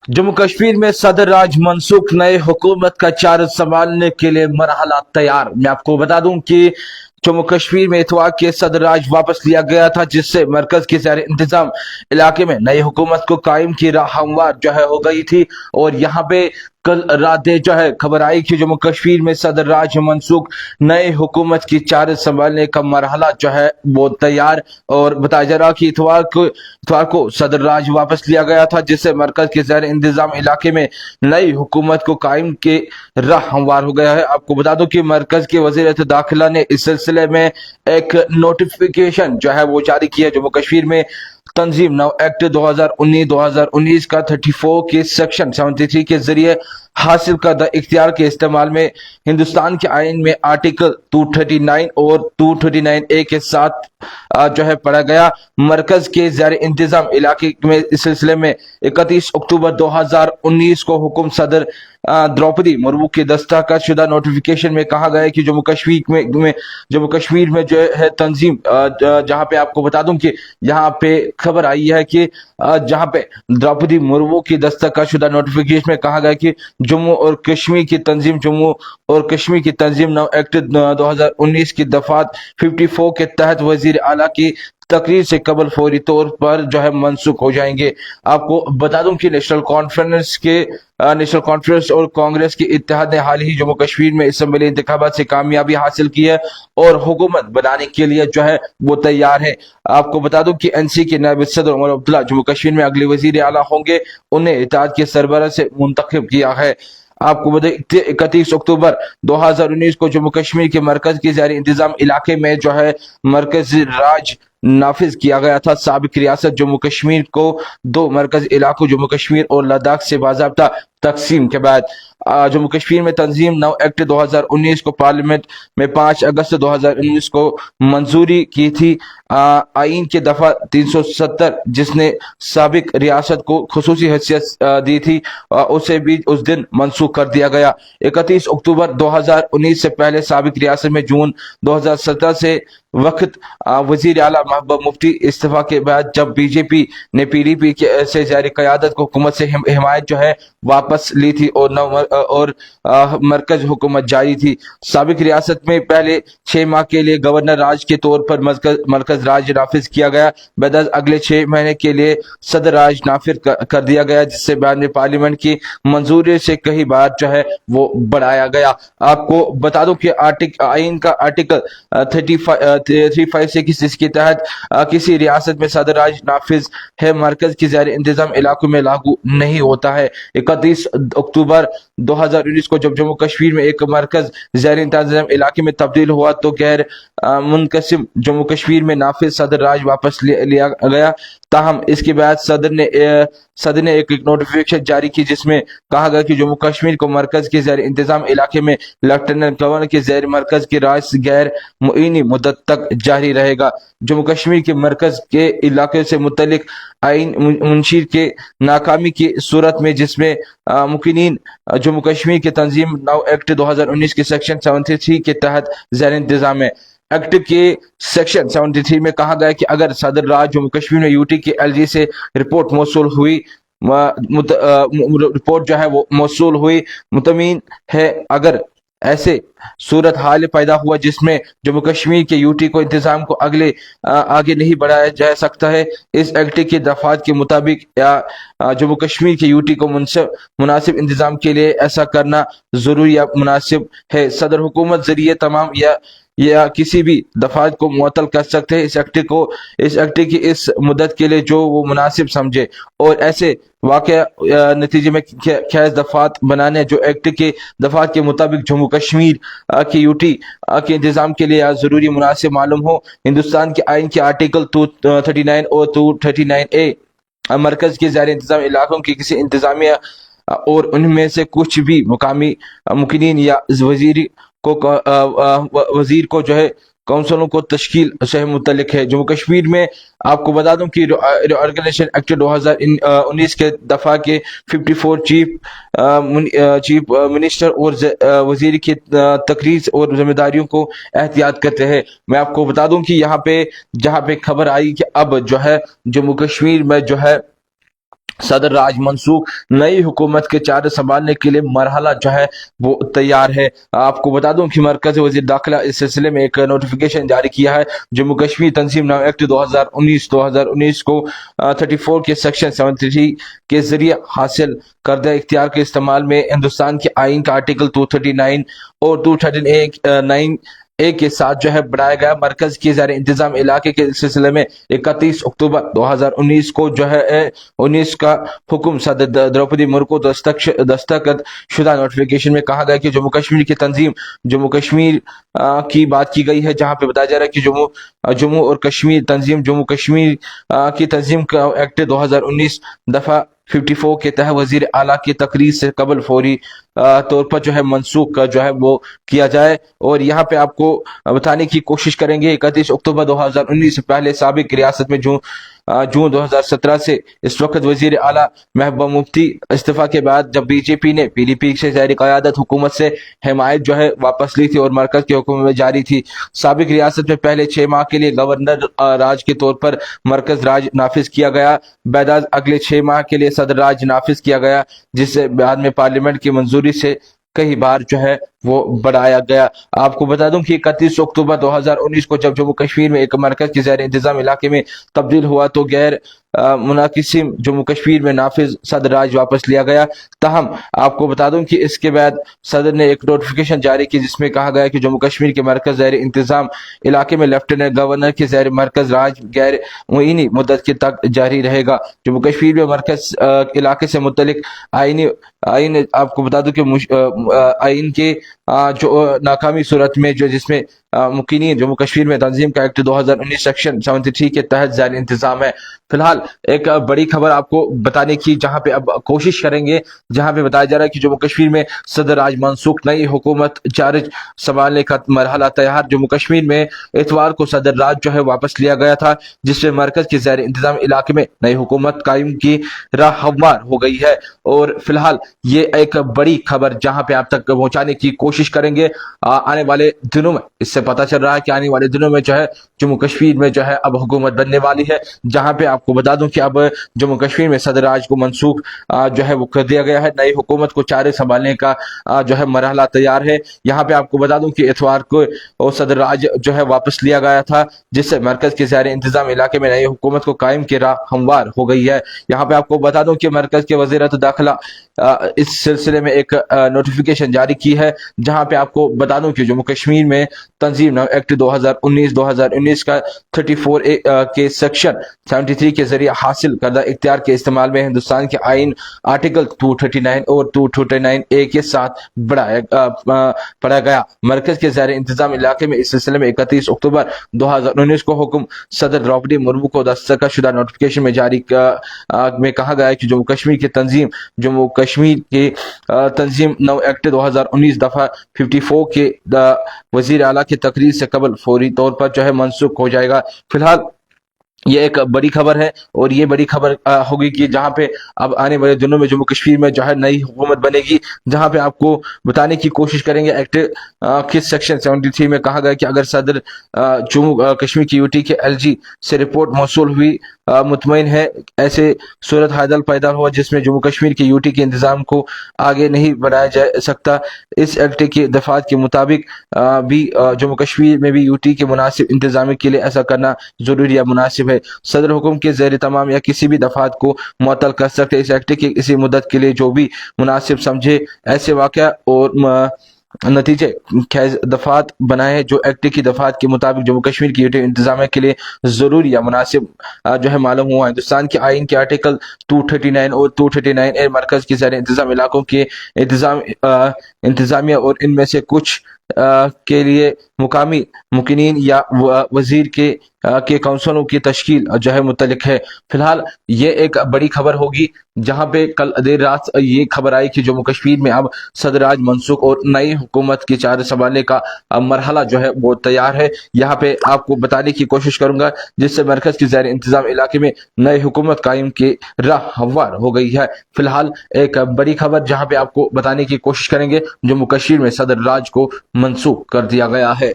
जम्मू कश्मीर में सदर राज मनसूख, नए हुकूमत का चार्ज संभालने के लिए मरहला तैयार। मैं आपको बता दूं कि जम्मू कश्मीर में इतवार के सदर राज वापस लिया गया था, जिससे मरकज के ज़ेर इंतजाम इलाके में नई हुकूमत को कायम की राह हमवार हो गई थी। और यहाँ पे कल रात देर खबर आई कि जम्मू कश्मीर में सदर राज मनसूख, नए हुकूमत की चार्ज संभालने का मरहला वो तैयार। और बताया जा रहा कि इतवार को सदर राज वापस लिया गया था, जिससे मरकज के ज़ेर इंतजाम इलाके में नई हुकूमत को कायम के राह हमवार हो गया है। आपको बता दूं कि मरकज के वज़ीर दाखिला ने इस सिलसिले में एक नोटिफिकेशन वो जारी किया। जम्मू कश्मीर में तंजीम नौ एक्ट 2019 का 34 के सेक्शन 73 के जरिए हासिल करदा इख्तियार के इस्तेमाल में हिंदुस्तान के आइन में आर्टिकल 239 और 239 ए के साथ पढ़ा गया। मरकज के ज़ेर इंतजाम इलाके में इस सिलसिले में 31 अक्टूबर 2019 को हुक्म सदर द्रौपदी मुर्मू के दस्तखत शुदा नोटिफिकेशन में कहा गया है कि जम्मू कश्मीर में तंजीम, जहां पे आपको बता दूं कि यहाँ पे खबर आई है कि जहां पे द्रौपदी मुर्मू की दस्तखत शुदा नोटिफिकेशन में कहा गया कि जम्मू और कश्मीर की तंजीम नौ एक्ट 2019 की दफात 54 के तहत वजीर आला की तकरीर से कबल फौरी तौर पर मनसूख हो जाएंगे। आपको बता दूं कि नेशनल कॉन्फ्रेंस और कांग्रेस के इत्तेहाद ने हाल ही जम्मू कश्मीर में असम्बली इंतखाबात से कामयाबी हासिल की है और हुकूमत बनाने के लिए वो तैयार है। आपको बता दूं कि एनसी के नायब सदर उमर अब्दुल्ला जम्मू कश्मीर में अगले वजीर आला होंगे, उन्हें इत्तेहाद के सरबराह से मुंतखब किया है। आपको बता 31 अक्टूबर 2019 को जम्मू कश्मीर के मरकज के ज़ेर इंतजाम इलाके में मरकजी राज नाफिज किया गया था। साबिक रियासत जम्मू कश्मीर को दो मरकज इलाकों जम्मू कश्मीर और लद्दाख से बाज़ाब्ता तकसीम के बाद जम्मू कश्मीर में तंजीम नौ एक्ट 2019 को पार्लियामेंट में 5 अगस्त 2019 को मंजूरी की थी। आइन के दफा 370 जिसने साबिक रियासत को खुसूसी हैसियत दी थी, उसे भी उस दिन मनसूख कर दिया गया। 31 अक्टूबर 2019 से पहले साबिक रियासत में जून 2017 से वक्त वजीर आला महबूब मुफ्ती इस्तीफा के बाद जब बीजेपी ने पीडीपी से जारी क़यादत को हुकूमत से हिमायत वापस ली थी और मरकज हुकूमत जारी थी। साबिक रियासत में पहले 6 माह के लिए गवर्नर राज के तौर पर मरकज राज नाफिज किया गया, बदल अगले 6 महीने के लिए सदर राज नाफिज कर दिया गया, जिससे बाद में पार्लियामेंट की मंजूरी से कई बार वो बढ़ाया गया। आपको बता दूं कि आइन का आर्टिकल 35 इसके तहत किसी रियासत में सदर राज नाफिज है मरकज की ज़ेर इंतजाम इलाकों में लागू नहीं होता है। 31 अक्टूबर 2019 को जब जम्मू कश्मीर में एक मरकज ज़ेर इंतजाम इलाके में तब्दील हुआ तो गैर मुनकसिम जम्मू कश्मीर में नाफिज सदर राज वापस लिया गया। ताहम इसके बाद सदर ने एक नोटिफिकेशन जारी की जिसमें कहा गया कि जम्मू कश्मीर को मरकज के ज़ेर इंतजाम इलाके में लेफ्टिनेंट गवर्नर के ज़ेर मरकज की राज गैर मुईनी मुद्दत तक जारी रहेगा। जम्मू कश्मीर के मरकज के इलाके से मुतल्लिक आइन मुंशीर के नाकामी की सूरत में जिसमें मुकिनीन जम्मू कश्मीर के तंजीम नौ एक्ट 2019 के सेक्शन 73 के तहत ज़ेर इंतजाम है। एक्ट के सेक्शन 73 में कहा गया कि अगर सदर राज जम्मू कश्मीर में यूटी के एलजी से रिपोर्ट मौसूल हुई वो मौसूल हुई मुतमीन है, अगर ऐसे सूरत हाल पैदा हुआ जिसमें जम्मू कश्मीर के यूटी को इंतजाम को आगे नहीं बढ़ाया जा सकता है, इस एक्ट के दफात के मुताबिक या जम्मू कश्मीर के यूटी को मुनासिब इंतजाम के लिए ऐसा करना जरूरी या मुनासिब है। सदर हुकूमत जरिए तमाम या किसी भी दफात को मुअत्तल कर सकते हैं इस एक्ट की इस मुद्दत के लिए जो वो मुनासिब समझे, और ऐसे वाकया नतीजे में खैज दफात बनाने जो एक्ट के दफात के मुताबिक जम्मू कश्मीर की यूटी के इंतजाम के लिए जरूरी मुनासिब मालूम हो। हिंदुस्तान के आइन के आर्टिकल 239 और 239 ए मरकज के ज़ेर इंतजाम इलाकों की किसी इंतजामिया और उनमें से कुछ भी मुकामी मुकिनीन या वजीर को काउंसिलों को तश्कील से मुतल्लिक है। जम्मू कश्मीर में आपको बता दूं कि ऑर्गेनाइजेशन एक्ट 2019 के दफा के 54 चीफ मिनिस्टर और वजीर की तकरीर और जिम्मेदारियों को एहतियात करते हैं। मैं आपको बता दूं कि यहाँ पे जहाँ पे खबर आई कि अब जम्मू कश्मीर में सदर राज मनसूख, नई हुकूमत के चार्ज संभालने के लिए मरहला जो है वो तैयार है। आपको बता दूं कि मरकज़ वज़ीर दाखिला इस सिलसिले में एक नोटिफिकेशन जारी किया है। जम्मू कश्मीर तंजीम नाम एक्ट 2019 को 34 के सेक्शन 73 के जरिए हासिल करदा इख्तियार के इस्तेमाल में हिंदुस्तान के आइन का आर्टिकल 239 और 239 ए के साथ जो है बनाया गया मरकज के ज़र इंतजाम इलाके के सिलसिले में 31 अक्टूबर 2019 को जो है 19 का हुक्म सदर द्रौपदी मुर्मू को दस्तखत शुदा नोटिफिकेशन में कहा गया कि जम्मू कश्मीर की तंजीम जम्मू कश्मीर की बात की गई है, जहां पे बताया जा रहा है कि जम्मू और कश्मीर तंजीम जम्मू कश्मीर की तंजीम का एक्ट 2019 दफा 54 के तहत वजीर आला की तकरीर से कबल फौरी तौर पर जो है मनसूख जो है वो किया जाए। और यहाँ पे आपको बताने की कोशिश करेंगे 31 अक्टूबर 2019 से पहले साबिक रियासत में जून 2017 से इस वक्त वजीर आला महबूबा मुफ्ती इस्तीफा के बाद जब बीजेपी ने पीडीपी से ज़ेर क़यादत हुकूमत से हिमायत जो है वापस ली थी और मरकज की हुकूमत में जारी थी। साबिक रियासत में पहले 6 माह के लिए गवर्नर राज के तौर पर मरकज राज नाफिज किया गया, बाद अगले 6 माह के लिए सदर राज नाफिज किया गया, जिससे बाद में पार्लियामेंट की मंजूरी से कई बार जो है वो बढ़ाया गया। आपको बता दूं कि 31 अक्टूबर 2019 को जब जम्मू कश्मीर में एक मरकज के ज़ेर इंतजाम इलाके में तब्दील हुआ तो गैर मुनाकिसिम जम्मू कश्मीर में नाफिज सदर राज वापस लिया गया। ताहम आपको बता दूं कि इसके बाद सदर ने एक नोटिफिकेशन जारी की जिसमें कहा गया कि जम्मू कश्मीर के मरकज ज़ेर इंतजाम इलाके में लेफ्टिनेंट गवर्नर के ज़ेर मरकज राज गैर मुईनी मुद्दत के तक जारी रहेगा। जम्मू कश्मीर में मरकज इलाके से मुतलिक आइन आपको बता दूं कि आइन के जो नाकामी सूरत में जो जिसमें मुकीनी जम्मू कश्मीर में तंजीम का एक्ट 2019 सेक्शन 73 के तहत जारी इंतजाम है। फिलहाल एक बड़ी खबर आपको बताने की जहां पे अब कोशिश करेंगे, जहां पे बताया जा रहा है कि जम्मू कश्मीर में सदर राज मनसूख, नई हुकूमत चार्ज संभालने का मरहला तैयार। जम्मू कश्मीर में इतवार को सदर राज जो है वापस लिया गया था, जिससे मरकज के ज़ेर इंतजाम इलाके में नई हुकूमत कायम की राह हमवार हो गई है। और फिलहाल ये एक बड़ी खबर जहां पे आप तक पहुंचाने की कोशिश करेंगे आने वाले दिनों में। इससे पता चल रहा है कि आने वाले दिनों में जो है जम्मू कश्मीर में जो है अब हुकूमत बनने वाली है, जहां पे आपको बता दूं कि अब जम्मू कश्मीर में सदर राज को मनसूख जो है वो कर दिया गया है। नई हुकूमत को चारे संभालने का जो है मरहला तैयार है। यहाँ पे आपको बता दूं कि इतवार को सदर राज जो है वापस लिया गया था, जिससे मरकज के ज़ेर इंतजाम इलाके में नई हुकूमत को कायम की राह हमवार हो गई है। यहाँ पे आपको बता दूं कि मरकज के वज़ीर दाखिला इस सिलसिले में एक नोटिफिकेशन जारी की है, जहां पे आपको बता दूं कि जम्मू कश्मीर में तंजीम एक्ट 2019 का 34 के सेक्शन 73 के जरिए हासिल करदा इख्तियार के इस्तेमाल में हिंदुस्तान के आइन आर्टिकल 239 और 239 ए के साथ पढ़ा गया। मरकज के ज़ेर इंतजाम इलाके में इस सिलसिले में 31 अक्टूबर 2019 को हुक्म सदर द्रौपदी मुर्मू को दस्तखत शुदा नोटिफिकेशन में जारी में कहा गया है कि जम्मू कश्मीर की तंजीम जम्मू कश्मीर के तंजीम नौ एक्ट 2019 दफा 54 के वजीर आला की तकरीर से कबल फौरी तौर पर जो है मनसूख हो जाएगा। फिलहाल ये एक बड़ी खबर है और ये बड़ी खबर होगी कि जहां पे अब आने वाले दिनों में जम्मू कश्मीर में जो है नई हुकूमत बनेगी, जहां पे आपको बताने की कोशिश करेंगे एक्ट किस सेक्शन 73 में कहा गया कि अगर सदर जम्मू कश्मीर की यूटी के एलजी से रिपोर्ट मौसूल हुई मुतमईन है, ऐसे सूरत हाल पैदा हुआ जिसमें जम्मू कश्मीर के यूटी के इंतजाम को आगे नहीं बढ़ाया जा सकता। इस एक्ट के दफात के मुताबिक भी जम्मू कश्मीर में भी यूटी के मुनासिब इंतजाम के लिए ऐसा करना जरूरी या मुनासिब है। सदर हुक्म के ज़ेर तमाम या किसी भी दफात को मुअत्तल कर सकते। इस एक्ट की किसी मुद्दत के लिए जो भी मुनासिब समझे ऐसे वाक़या और नतीजे खैज दफात बनाए जो एक्ट की दफात के मुताबिक जम्मू कश्मीर की इंतजाम के लिए जरूरी या मुनासिब जो है मालूम हुआ। हिंदुस्तान के आइन के आर्टिकल 239 और 239 ए मरकज के ज़ेर इंतजाम इलाकों के इंतजामिया और इनमें से कुछ के लिए मुकामी मुकिनीन या वजीर के काउंसलों की तश्कील जो है मुतल्लिक है। फिलहाल ये एक बड़ी खबर होगी, जहां पे कल देर रात ये खबर आई कि जम्मू कश्मीर में अब सदर राज मनसूख और नई हुकूमत की चार्ज संभालने का मरहला जो है वो तैयार है। यहाँ पे आपको बताने की कोशिश करूंगा जिससे मरकज की ज़ेर इंतजाम इलाके में नई हुकूमत कायम की राह हमवार हो गई है। फिलहाल एक बड़ी खबर जहाँ पे आपको बताने की कोशिश करेंगे, जम्मू कश्मीर में सदर राज को मनसूख कर दिया गया है।